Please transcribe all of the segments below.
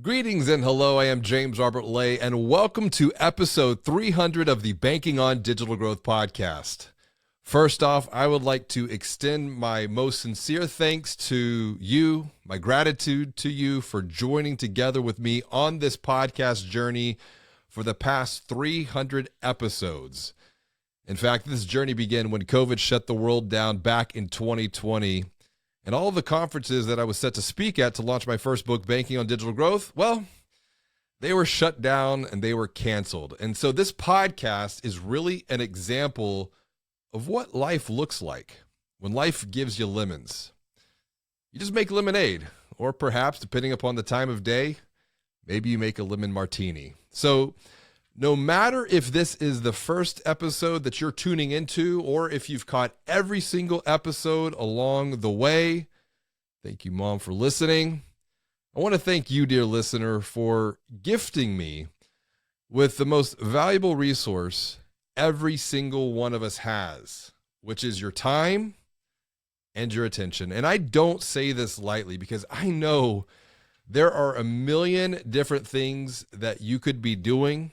Greetings and hello, I am James Robert Lay, and welcome to episode 300 of the Banking on Digital Growth podcast. First off, I would like to extend my most sincere thanks to you, my gratitude to you for joining together with me on this podcast journey for the past 300 episodes. In fact, this journey began when COVID shut the world down back in 2020. And all of the conferences that I was set to speak at to launch my first book, Banking on Digital Growth, well, they were shut down and they were canceled. And so this podcast is really an example of what life looks like when life gives you lemons. You just make lemonade, or perhaps, depending upon the time of day, maybe you make a lemon martini. So no matter if this is the first episode that you're tuning into or if you've caught every single episode along the way, thank you, Mom, for listening. I want to thank you, dear listener, for gifting me with the most valuable resource every single one of us has, which is your time and your attention. And I don't say this lightly because I know there are a million different things that you could be doing,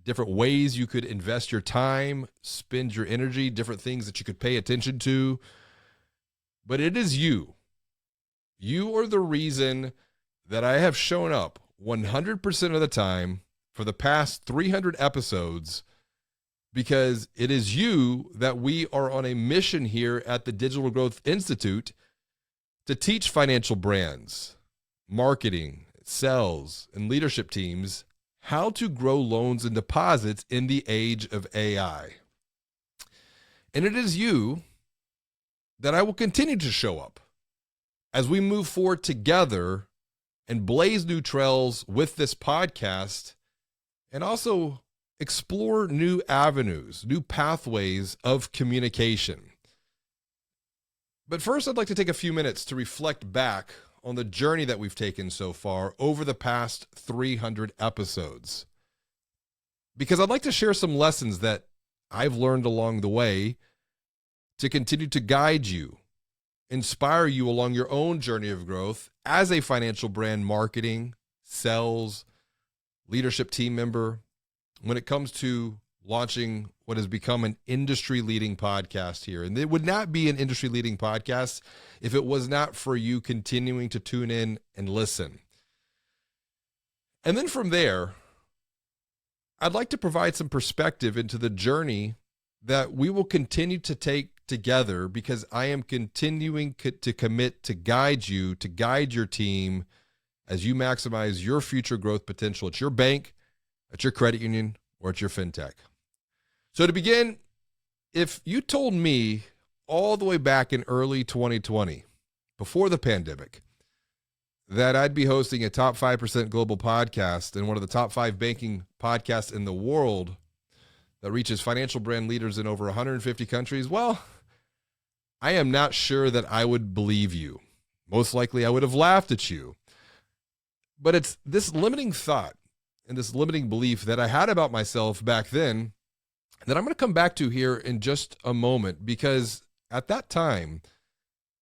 different ways you could invest your time, spend your energy, different things that you could pay attention to. But it is you. You are the reason that I have shown up 100% of the time for the past 300 episodes, because it is you that we are on a mission here at the Digital Growth Institute to teach financial brands, marketing, sales, and leadership teams how to grow loans and deposits in the age of AI. And it is you that I will continue to show up as we move forward together and blaze new trails with this podcast, and also explore new avenues, new pathways of communication. But first, I'd like to take a few minutes to reflect back on the journey that we've taken so far over the past 300 episodes, because I'd like to share some lessons that I've learned along the way to continue to guide you, inspire you along your own journey of growth as a financial brand marketing, sales, leadership team member when it comes to launching what has become an industry-leading podcast here. And it would not be an industry-leading podcast if it was not for you continuing to tune in and listen. And then from there, I'd like to provide some perspective into the journey that we will continue to take together, because I am continuing to commit to guide you, to guide your team as you maximize your future growth potential at your bank, at your credit union, or at your fintech. So to begin, if you told me all the way back in early 2020, before the pandemic, that I'd be hosting a top 5% global podcast and one of the top 5 banking podcasts in the world that reaches financial brand leaders in over 150 countries, well, I am not sure that I would believe you. Most likely I would have laughed at you. But it's this limiting thought and this limiting belief that I had about myself back then that I'm going to come back to here in just a moment, because at that time,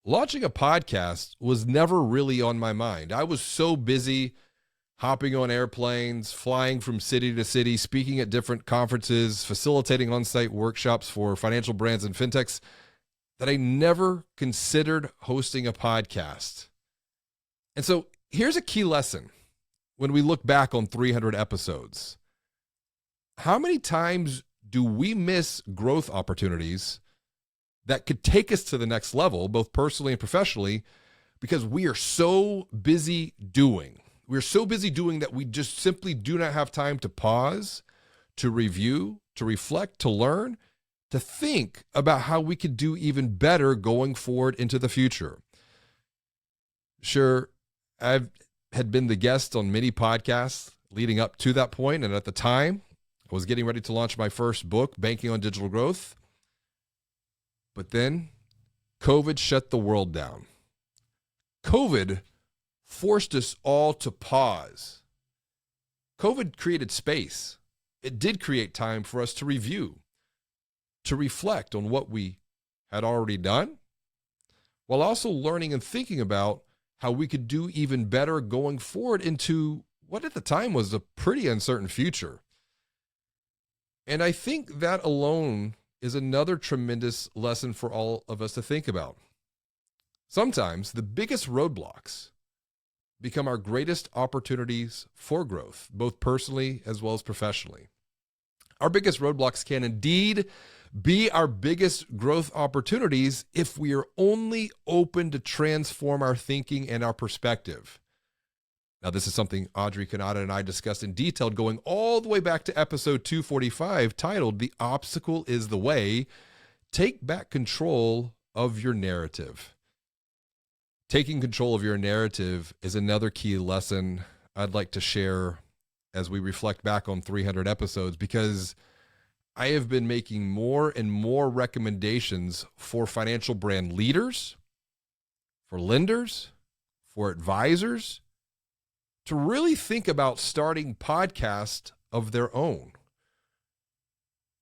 launching a podcast was never really on my mind. I was so busy hopping on airplanes, flying from city to city, speaking at different conferences, facilitating on-site workshops for financial brands and fintechs, that I never considered hosting a podcast. And so here's a key lesson when we look back on 300 episodes. How many times do we miss growth opportunities that could take us to the next level, both personally and professionally, because we are so busy doing? We're so busy doing that we just simply do not have time to pause, to review, to reflect, to learn, to think about how we could do even better going forward into the future. Sure, I had been the guest on many podcasts leading up to that point, and at the time, I was getting ready to launch my first book, Banking on Digital Growth. But then COVID shut the world down. COVID forced us all to pause. COVID created space. It did create time for us to review, to reflect on what we had already done, while also learning and thinking about how we could do even better going forward into what at the time was a pretty uncertain future. And I think that alone is another tremendous lesson for all of us to think about. Sometimes the biggest roadblocks become our greatest opportunities for growth, both personally as well as professionally. Our biggest roadblocks can indeed be our biggest growth opportunities if we are only open to transform our thinking and our perspective. Now, this is something Audrey Kanata and I discussed in detail going all the way back to episode 245, titled "The Obstacle is the Way. Take back control of your narrative." Taking control of your narrative is another key lesson I'd like to share as we reflect back on 300 episodes, because I have been making more and more recommendations for financial brand leaders, for lenders, for advisors, to really think about starting podcasts of their own.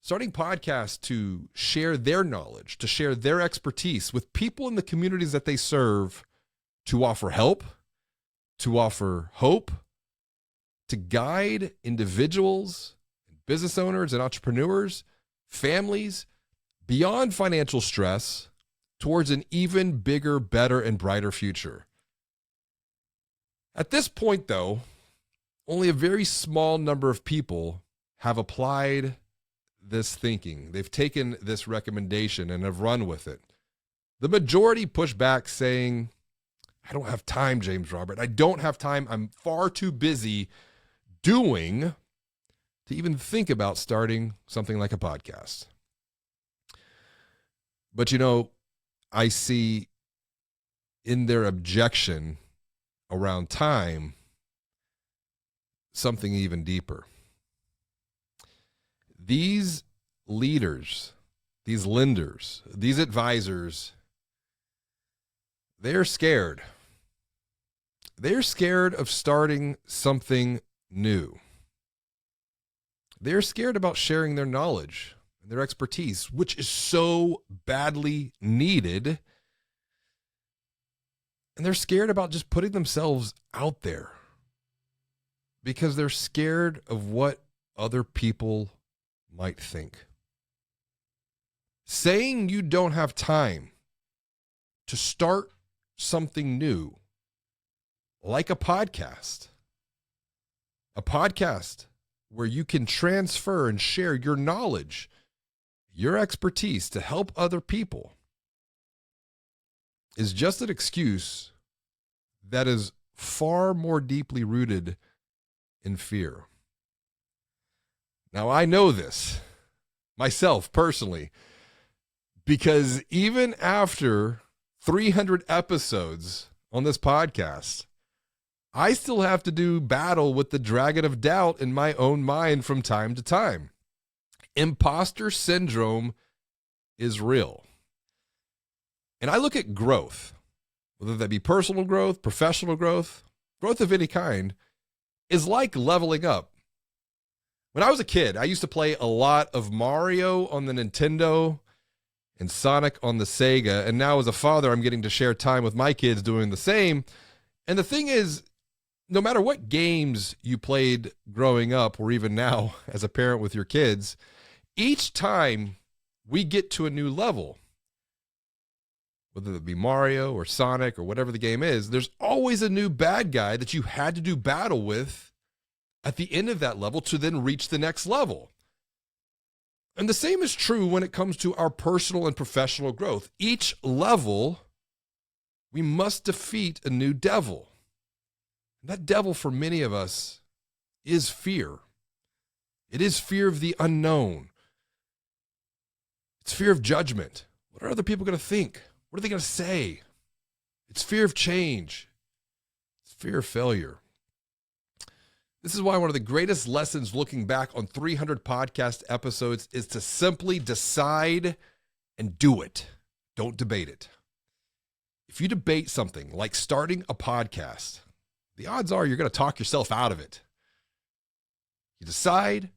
Starting podcasts to share their knowledge, to share their expertise with people in the communities that they serve, to offer help, to offer hope, to guide individuals, business owners and entrepreneurs, families, beyond financial stress towards an even bigger, better, and brighter future. At this point, though, only a very small number of people have applied this thinking. They've taken this recommendation and have run with it. The majority push back saying, "I don't have time, James Robert. I don't have time. I'm far too busy doing to even think about starting something like a podcast." But I see in their objection around time something even deeper. These leaders, these lenders, these advisors, they're scared. They're scared of starting something new. They're scared about sharing their knowledge and their expertise, which is so badly needed. And they're scared about just putting themselves out there because they're scared of what other people might think. Saying you don't have time to start something new, like a podcast where you can transfer and share your knowledge, your expertise to help other people, is just an excuse that is far more deeply rooted in fear. Now, I know this myself personally, because even after 300 episodes on this podcast, I still have to do battle with the dragon of doubt in my own mind from time to time. Imposter syndrome is real. And I look at growth, whether that be personal growth, professional growth, growth of any kind, is like leveling up. When I was a kid, I used to play a lot of Mario on the Nintendo and Sonic on the Sega. And now as a father, I'm getting to share time with my kids doing the same. And the thing is, no matter what games you played growing up, or even now as a parent with your kids, each time we get to a new level, whether it be Mario or Sonic or whatever the game is, there's always a new bad guy that you had to do battle with at the end of that level to then reach the next level. And the same is true when it comes to our personal and professional growth. Each level, we must defeat a new devil. That devil for many of us is fear. It is fear of the unknown. It's fear of judgment. What are other people going to think? What are they going to say? It's fear of change. It's fear of failure. This is why one of the greatest lessons looking back on 300 podcast episodes is to simply decide and do it. Don't debate it. If you debate something like starting a podcast, the odds are you're going to talk yourself out of it. You decide,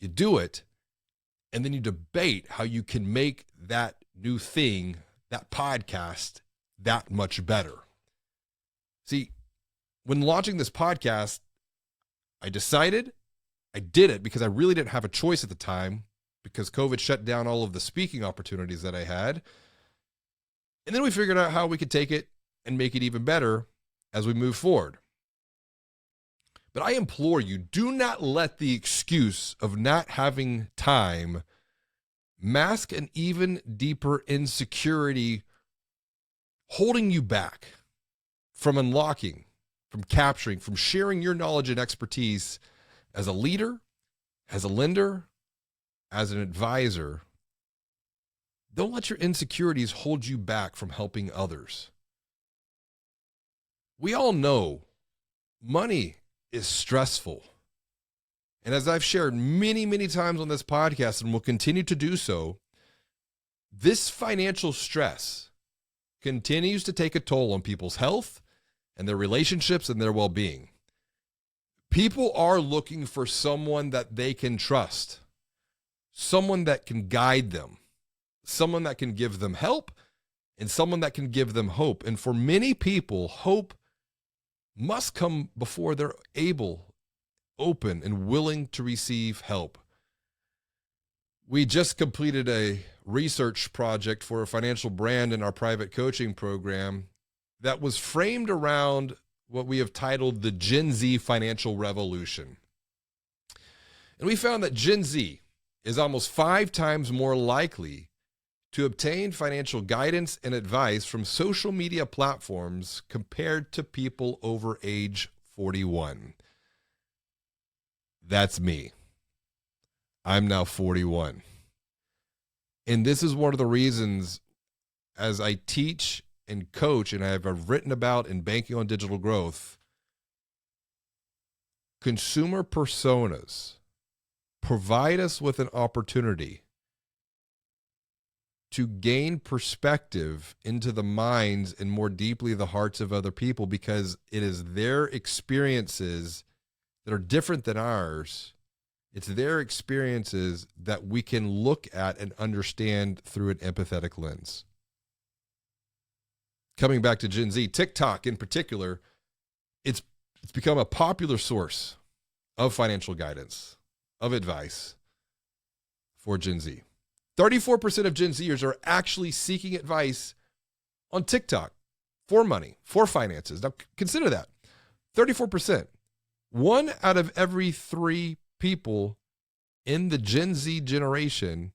you do it, and then you debate how you can make that new thing, that podcast, that much better. See, when launching this podcast, I decided, I did it because I really didn't have a choice at the time because COVID shut down all of the speaking opportunities that I had. And then we figured out how we could take it and make it even better as we move forward. But I implore you, do not let the excuse of not having time mask an even deeper insecurity holding you back from unlocking, from capturing, from sharing your knowledge and expertise as a leader, as a lender, as an advisor. Don't let your insecurities hold you back from helping others. We all know money is stressful. And as I've shared many, many times on this podcast and will continue to do so, this financial stress continues to take a toll on people's health and their relationships and their well-being. People are looking for someone that they can trust, someone that can guide them, someone that can give them help, and someone that can give them hope. And for many people, hope must come before they're able, open, and willing to receive help. We just completed a research project for a financial brand in our private coaching program that was framed around what we have titled the Gen Z financial revolution. And we found that Gen Z is almost 5 times more likely to obtain financial guidance and advice from social media platforms compared to people over age 41. That's me. I'm now 41. And this is one of the reasons, as I teach and coach, and I have written about in Banking on Digital Growth, consumer personas provide us with an opportunity to gain perspective into the minds and more deeply the hearts of other people, because it is their experiences that are different than ours. It's their experiences that we can look at and understand through an empathetic lens. Coming back to Gen Z, TikTok in particular, it's become a popular source of financial guidance, of advice for Gen Z. 34% of Gen Zers are actually seeking advice on TikTok for money, for finances. Now, consider that. 34%. 1 out of every 3 people in the Gen Z generation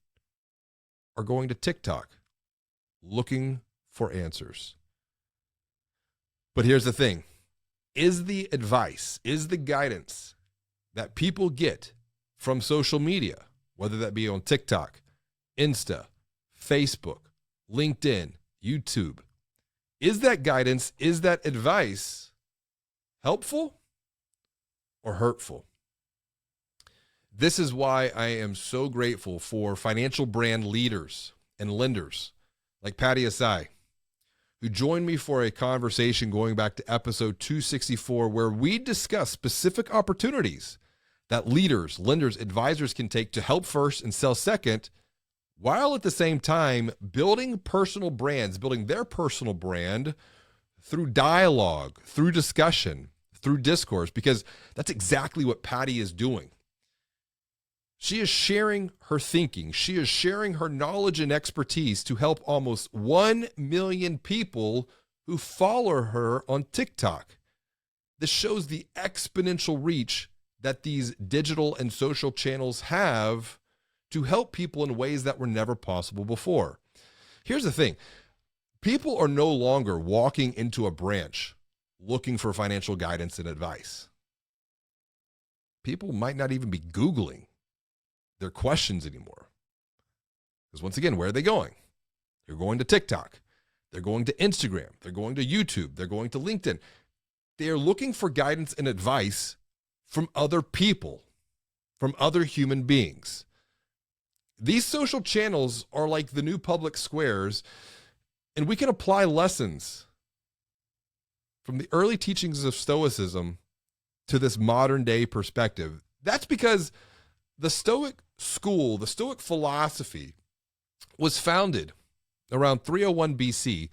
are going to TikTok looking for answers. But here's the thing. Is the advice, is the guidance that people get from social media, whether that be on TikTok, Insta, Facebook, LinkedIn, YouTube, is that guidance, is that advice helpful or hurtful? This is why I am so grateful for financial brand leaders and lenders like Patty Asai, who joined me for a conversation going back to episode 264, where we discuss specific opportunities that leaders, lenders, advisors can take to help first and sell second, while at the same time building personal brands, building their personal brand through dialogue, through discussion, through discourse, because that's exactly what Patty is doing. She is sharing her thinking. She is sharing her knowledge and expertise to help almost 1 million people who follow her on TikTok. This shows the exponential reach that these digital and social channels have to help people in ways that were never possible before. Here's the thing. People are no longer walking into a branch looking for financial guidance and advice. People might not even be Googling their questions anymore. Because once again, where are they going? They're going to TikTok. They're going to Instagram. They're going to YouTube. They're going to LinkedIn. They are looking for guidance and advice from other people, from other human beings. These social channels are like the new public squares, and we can apply lessons from the early teachings of Stoicism to this modern day perspective. That's because the Stoic school, the Stoic philosophy, was founded around 301 BC,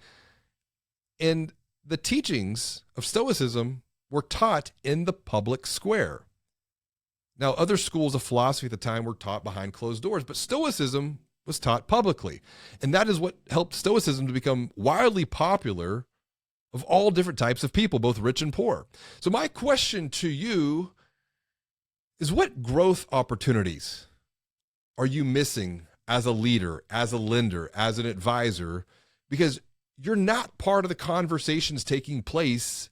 and the teachings of Stoicism were taught in the public square. Now, other schools of philosophy at the time were taught behind closed doors, but Stoicism was taught publicly. And that is what helped Stoicism to become wildly popular of all different types of people, both rich and poor. So my question to you is, what growth opportunities are you missing as a leader, as a lender, as an advisor, because you're not part of the conversations taking place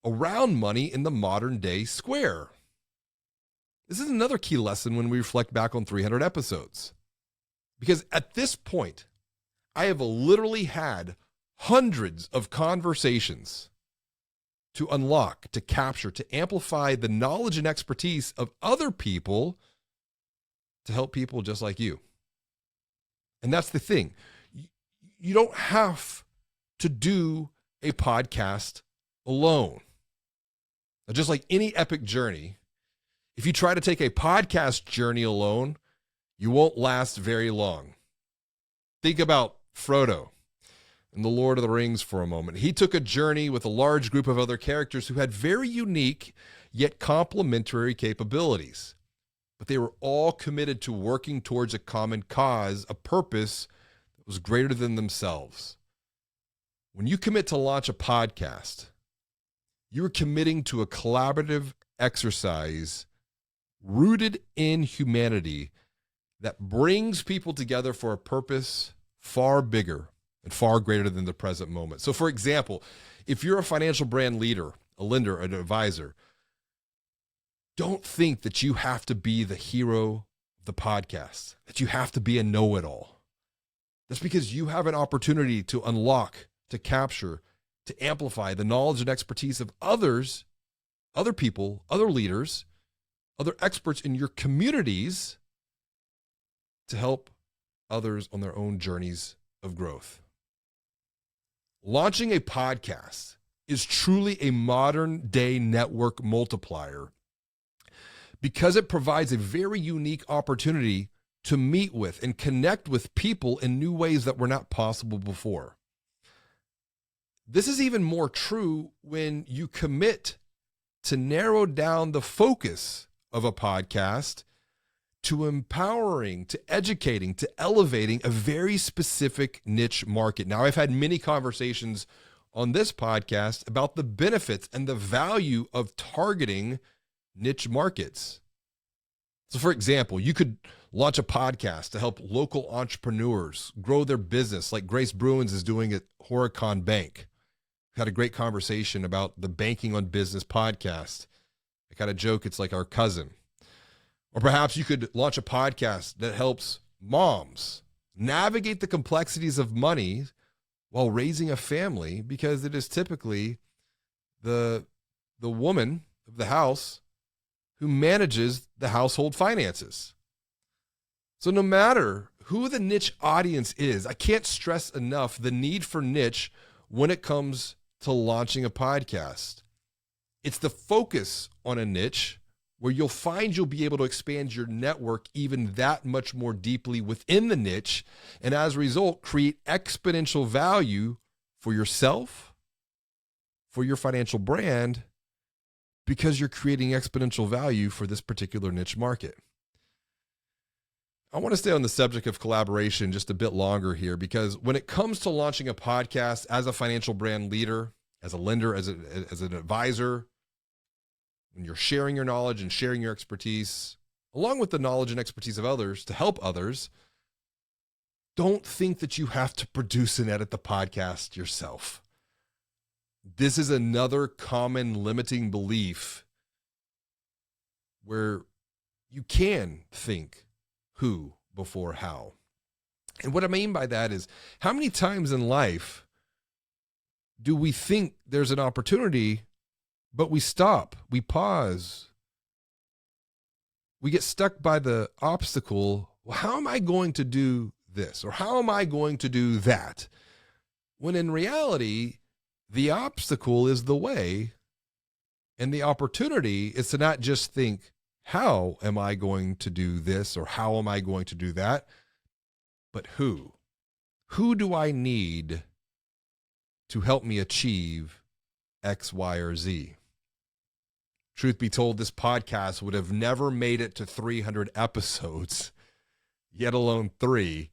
around money in the modern day square? This is another key lesson when we reflect back on 300 episodes. Because at this point, I have literally had hundreds of conversations to unlock, to capture, to amplify the knowledge and expertise of other people to help people just like you. And that's the thing. You don't have to do a podcast alone. Now, just like any epic journey, if you try to take a podcast journey alone, you won't last very long. Think about Frodo in The Lord of the Rings for a moment. He took a journey with a large group of other characters who had very unique yet complementary capabilities. But they were all committed to working towards a common cause, a purpose that was greater than themselves. When you commit to launch a podcast, you are committing to a collaborative exercise rooted in humanity that brings people together for a purpose far bigger and far greater than the present moment. So, for example, if you're a financial brand leader, a lender, an advisor, don't think that you have to be the hero of the podcast, that you have to be a know-it-all. That's because you have an opportunity to unlock, to capture, to amplify the knowledge and expertise of others, other people, other leaders, other experts in your communities to help others on their own journeys of growth. Launching a podcast is truly a modern day network multiplier because it provides a very unique opportunity to meet with and connect with people in new ways that were not possible before. This is even more true when you commit to narrow down the focus of a podcast to empowering, to educating, to elevating a very specific niche market. Now, I've had many conversations on this podcast about the benefits and the value of targeting niche markets. So, for example, you could launch a podcast to help local entrepreneurs grow their business like Grace Bruins is doing at Horicon Bank. We had a great conversation about the Banking on Business podcast. I kind of joke it's like our cousin. Or perhaps you could launch a podcast that helps moms navigate the complexities of money while raising a family, because it is typically the woman of the house who manages the household finances. So no matter who the niche audience is, I can't stress enough the need for niche when it comes to launching a podcast. It's the focus on a niche where you'll find you'll be able to expand your network even that much more deeply within the niche, and as a result, create exponential value for yourself, for your financial brand, because you're creating exponential value for this particular niche market. I want to stay on the subject of collaboration just a bit longer here, because when it comes to launching a podcast as a financial brand leader, as a lender, as an advisor, when you're sharing your knowledge and sharing your expertise, along with the knowledge and expertise of others to help others, don't think that you have to produce and edit the podcast yourself. This is another common limiting belief where you can think who before how. And what I mean by that is, how many times in life do we think there's an opportunity, but we stop, we pause, we get stuck by the obstacle? Well, how am I going to do this? Or how am I going to do that? When in reality, the obstacle is the way, and the opportunity is to not just think, how am I going to do this or how am I going to do that, but who? Who do I need to help me achieve X, Y, or Z? Truth be told, this podcast would have never made it to 300 episodes, yet alone 3,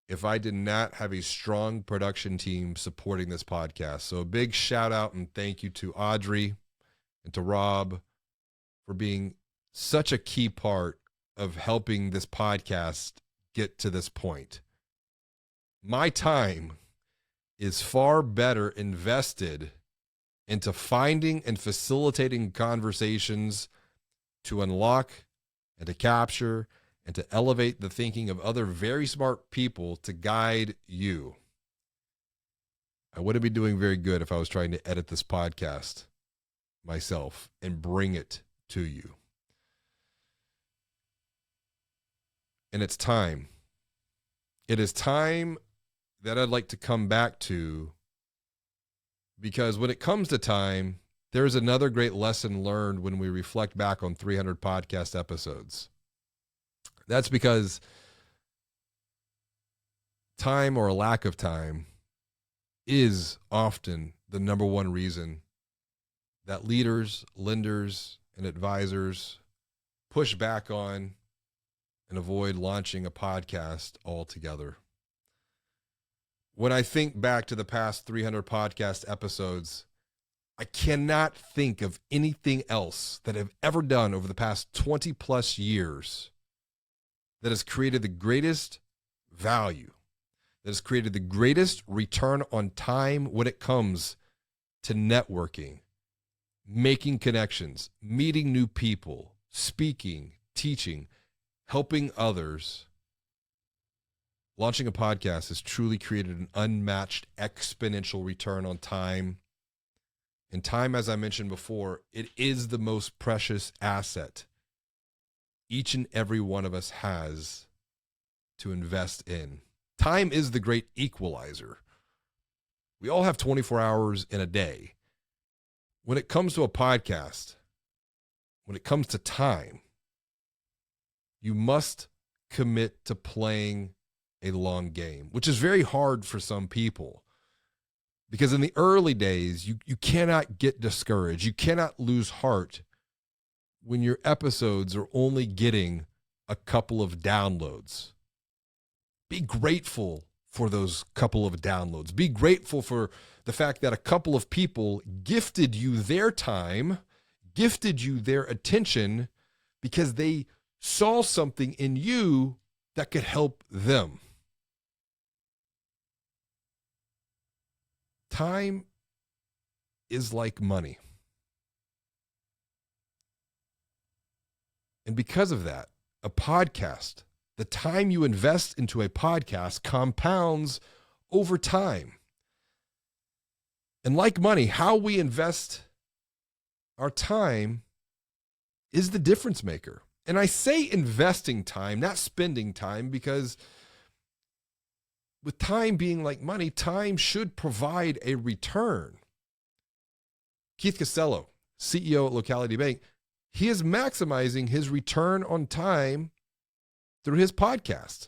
if I did not have a strong production team supporting this podcast. So a big shout out and thank you to Audrey and to Rob for being such a key part of helping this podcast get to this point. My time is far better invested into finding and facilitating conversations to unlock and to capture and to elevate the thinking of other very smart people to guide you. I wouldn't be doing very good if I was trying to edit this podcast myself and bring it to you. And it's time. It is time that I'd like to come back to, because when it comes to time, there's another great lesson learned when we reflect back on 300 podcast episodes. That's because time, or a lack of time, is often the number one reason that leaders, lenders, and advisors push back on and avoid launching a podcast altogether. When I think back to the past 300 podcast episodes, I cannot think of anything else that I've ever done over the past 20 plus years that has created the greatest value, that has created the greatest return on time when it comes to networking, making connections, meeting new people, speaking, teaching, helping others. Launching a podcast has truly created an unmatched exponential return on time. And time, as I mentioned before, it is the most precious asset each and every one of us has to invest in. Time is the great equalizer. We all have 24 hours in a day. When it comes to a podcast, when it comes to time, you must commit to playing a long game, which is very hard for some people. Because in the early days, you cannot get discouraged. You cannot lose heart when your episodes are only getting a couple of downloads. Be grateful for those couple of downloads. Be grateful for the fact that a couple of people gifted you their time, gifted you their attention, because they saw something in you that could help them. Time is like money. And because of that, a podcast, the time you invest into a podcast compounds over time. And like money, how we invest our time is the difference maker. And I say investing time, not spending time, because with time being like money, time should provide a return. Keith Costello, CEO at Locality Bank, he is maximizing his return on time through his podcast.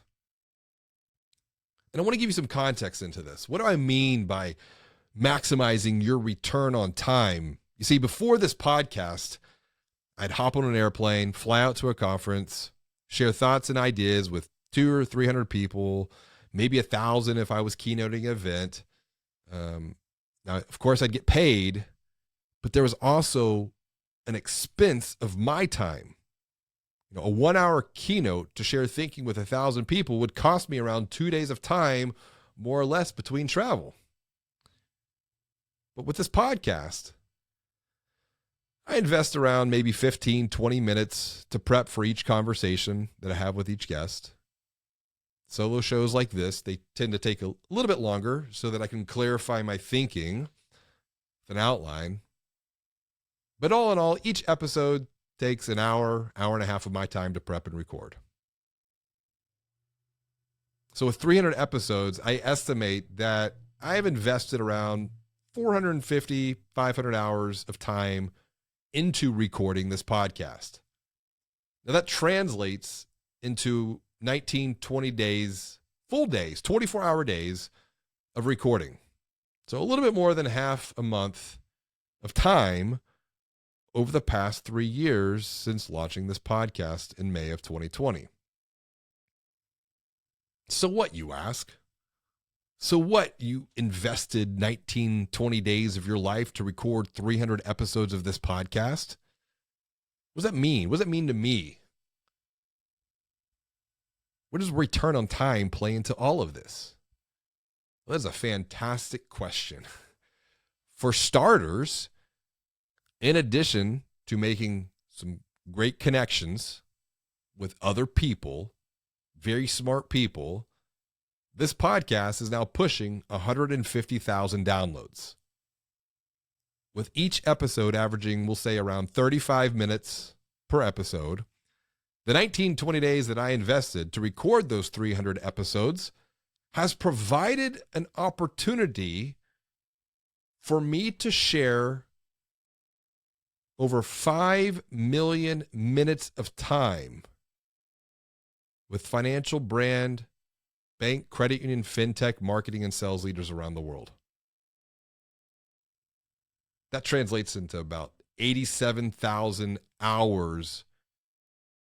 And I want to give you some context into this. What do I mean by maximizing your return on time? You see, before this podcast, I'd hop on an airplane, fly out to a conference, share thoughts and ideas with 200 or 300 people, maybe 1,000 if I was keynoting an event. Now, of course, I'd get paid, but there was also an expense of my time. A 1-hour keynote to share thinking with 1,000 people would cost me around 2 days of time, more or less, between travel. But with this podcast, I invest around maybe 15, 20 minutes to prep for each conversation that I have with each guest. Solo shows like this, they tend to take a little bit longer so that I can clarify my thinking with an outline. But all in all, each episode takes an hour, hour and a half of my time to prep and record. So with 300 episodes, I estimate that I have invested around 450, 500 hours of time into recording this podcast. Now that translates into 19, 20 days, full days, 24-hour days of recording. So a little bit more than half a month of time over the past 3 years since launching this podcast in May of 2020. So what, you ask? So what, you invested 19, 20 days of your life to record 300 episodes of this podcast? What does that mean? What does that mean to me? Where does return on time play into all of this? Well, that's a fantastic question. For starters, in addition to making some great connections with other people, very smart people, this podcast is now pushing 150,000 downloads, with each episode averaging, we'll say, around 35 minutes per episode. The 19, 20 days that I invested to record those 300 episodes has provided an opportunity for me to share over 5 million minutes of time with financial, brand, bank, credit union, fintech, marketing, and sales leaders around the world. That translates into about 87,000 hours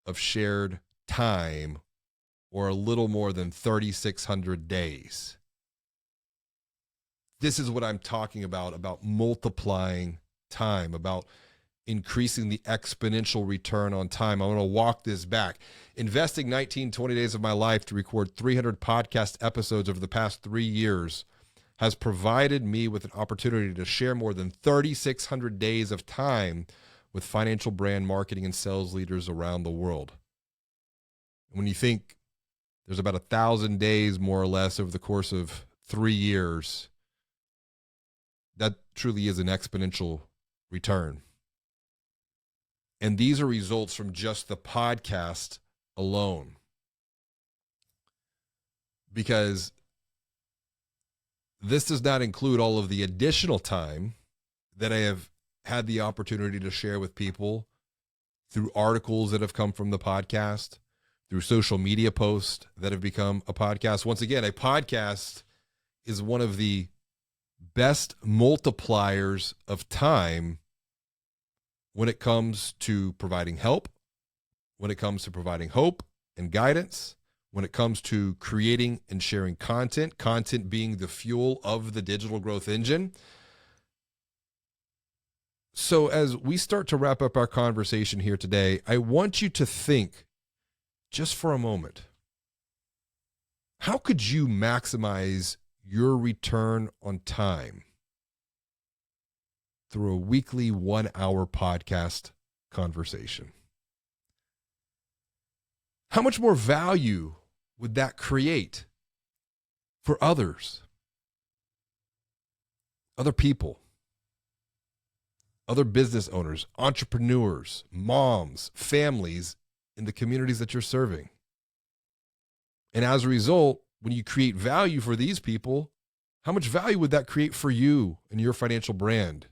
of shared time, or a little more than 3,600 days. This is what I'm talking about multiplying time, about increasing the exponential return on time. I want to walk this back. Investing 19, 20 days of my life to record 300 podcast episodes over the past 3 years has provided me with an opportunity to share more than 3,600 days of time with financial, brand, marketing, and sales leaders around the world. When you think there's about 1,000 days, more or less, over the course of 3 years, that truly is an exponential return. And these are results from just the podcast alone. Because this does not include all of the additional time that I have had the opportunity to share with people through articles that have come from the podcast, through social media posts that have become a podcast. Once again, a podcast is one of the best multipliers of time when it comes to providing help, when it comes to providing hope and guidance, when it comes to creating and sharing content being the fuel of the digital growth engine. So as we start to wrap up our conversation here today, I want you to think just for a moment, how could you maximize your return on time through a weekly 1-hour podcast conversation? How much more value would that create for others, other people, other business owners, entrepreneurs, moms, families in the communities that you're serving? And as a result, when you create value for these people, how much value would that create for you and your financial brand?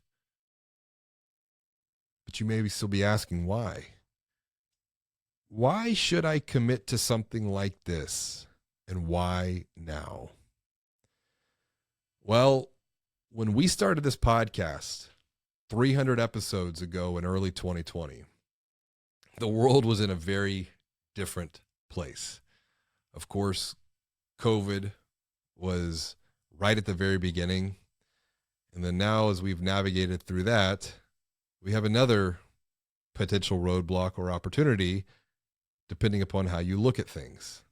But you may still be asking why. Why should I commit to something like this? And why now? Well, when we started this podcast 300 episodes ago in early 2020, the world was in a very different place. Of course, COVID was right at the very beginning. And then now, as we've navigated through that, we have another potential roadblock or opportunity, depending upon how you look at things.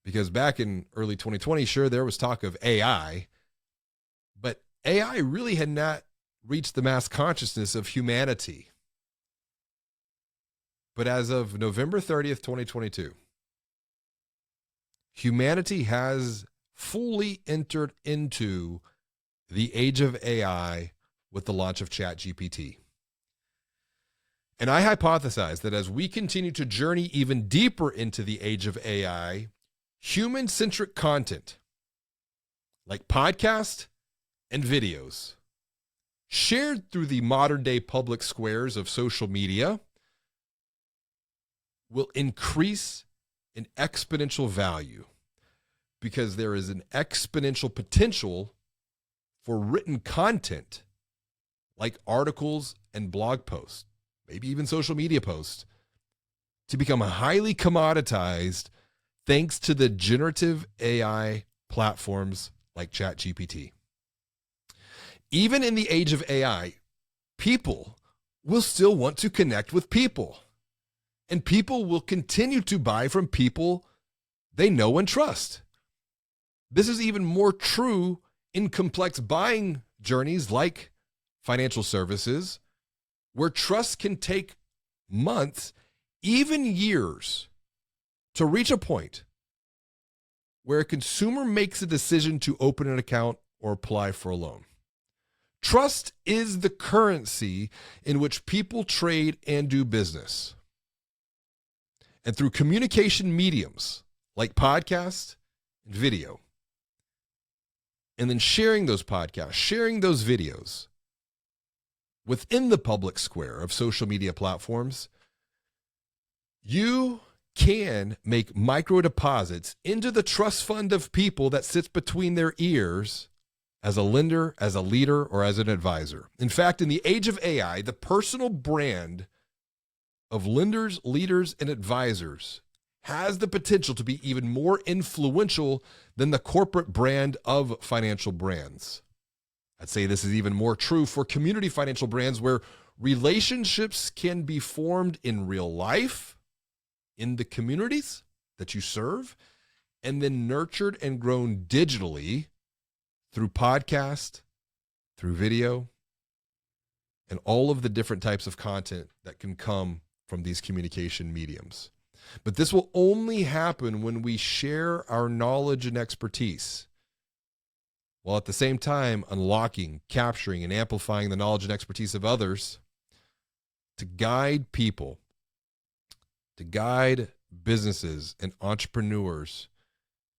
Because back in early 2020, sure, there was talk of AI, but AI really had not reached the mass consciousness of humanity. But as of November 30th, 2022, humanity has fully entered into the age of AI with the launch of ChatGPT. And I hypothesize that as we continue to journey even deeper into the age of AI, human-centric content like podcasts and videos shared through the modern-day public squares of social media will increase in exponential value, because there is an exponential potential for written content like articles and blog posts, maybe even social media posts, to become highly commoditized thanks to the generative AI platforms like ChatGPT. Even in the age of AI, people will still want to connect with people, and people will continue to buy from people they know and trust. This is even more true in complex buying journeys like financial services, where trust can take months, even years, to reach a point where a consumer makes a decision to open an account or apply for a loan. Trust is the currency in which people trade and do business. And through communication mediums like podcasts and video, and then sharing those podcasts, sharing those videos within the public square of social media platforms, you can make micro deposits into the trust fund of people that sits between their ears as a lender, as a leader, or as an advisor. In fact, in the age of AI, the personal brand of lenders, leaders, and advisors has the potential to be even more influential than the corporate brand of financial brands. I'd say this is even more true for community financial brands, where relationships can be formed in real life, in the communities that you serve, and then nurtured and grown digitally through podcast, through video, and all of the different types of content that can come from these communication mediums. But this will only happen when we share our knowledge and expertise, while at the same time unlocking, capturing, and amplifying the knowledge and expertise of others to guide people, to guide businesses and entrepreneurs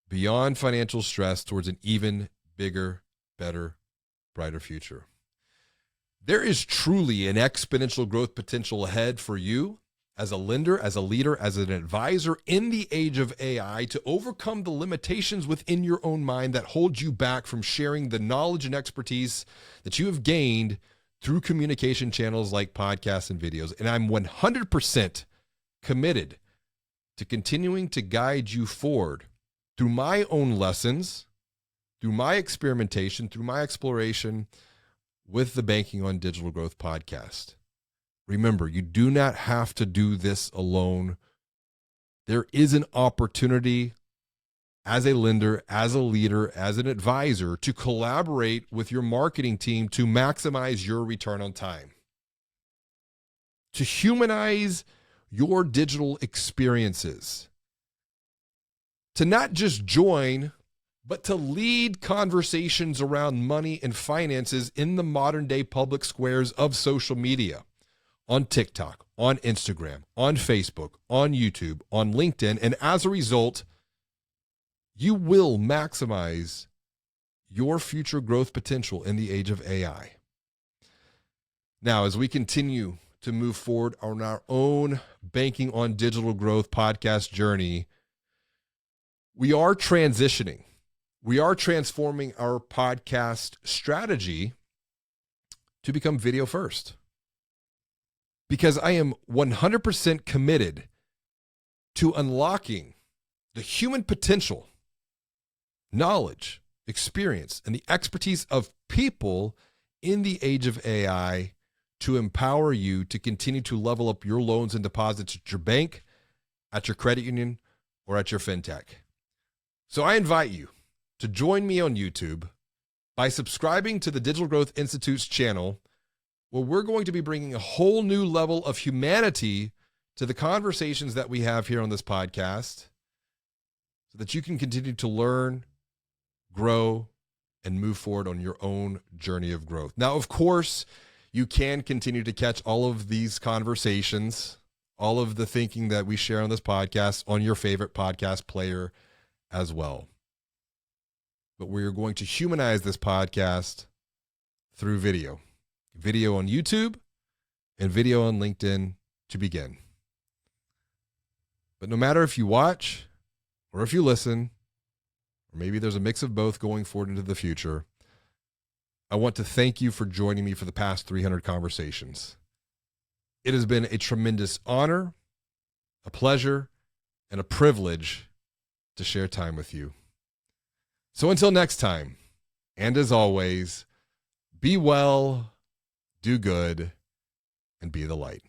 beyond financial stress towards an even bigger, better, brighter future. There is truly an exponential growth potential ahead for you as a lender, as a leader, as an advisor in the age of AI to overcome the limitations within your own mind that hold you back from sharing the knowledge and expertise that you have gained through communication channels like podcasts and videos. And I'm 100% committed to continuing to guide you forward through my own lessons, through my experimentation, through my exploration with the Banking on Digital Growth podcast. Remember, you do not have to do this alone. There is an opportunity as a lender, as a leader, as an advisor to collaborate with your marketing team to maximize your return on time, to humanize your digital experiences, to not just join, but to lead conversations around money and finances in the modern day public squares of social media, on TikTok, on Instagram, on Facebook, on YouTube, on LinkedIn. And as a result, you will maximize your future growth potential in the age of AI. Now, as we continue to move forward on our own Banking on Digital Growth podcast journey, we are transitioning. We are transforming our podcast strategy to become video first, because I am 100% committed to unlocking the human potential, knowledge, experience, and the expertise of people in the age of AI to empower you to continue to level up your loans and deposits at your bank, at your credit union, or at your fintech. So I invite you to join me on YouTube by subscribing to the Digital Growth Institute's channel, where we're going to be bringing a whole new level of humanity to the conversations that we have here on this podcast, so that you can continue to learn, grow, and move forward on your own journey of growth. Now, of course, you can continue to catch all of these conversations, all of the thinking that we share on this podcast on your favorite podcast player as well. But we're going to humanize this podcast through video on YouTube and video on LinkedIn to begin. But no matter if you watch or if you listen, or maybe there's a mix of both going forward into the future, I want to thank you for joining me for the past 300 conversations. It has been a tremendous honor, a pleasure, and a privilege to share time with you. So until next time, and as always, be well, do good, and be the light.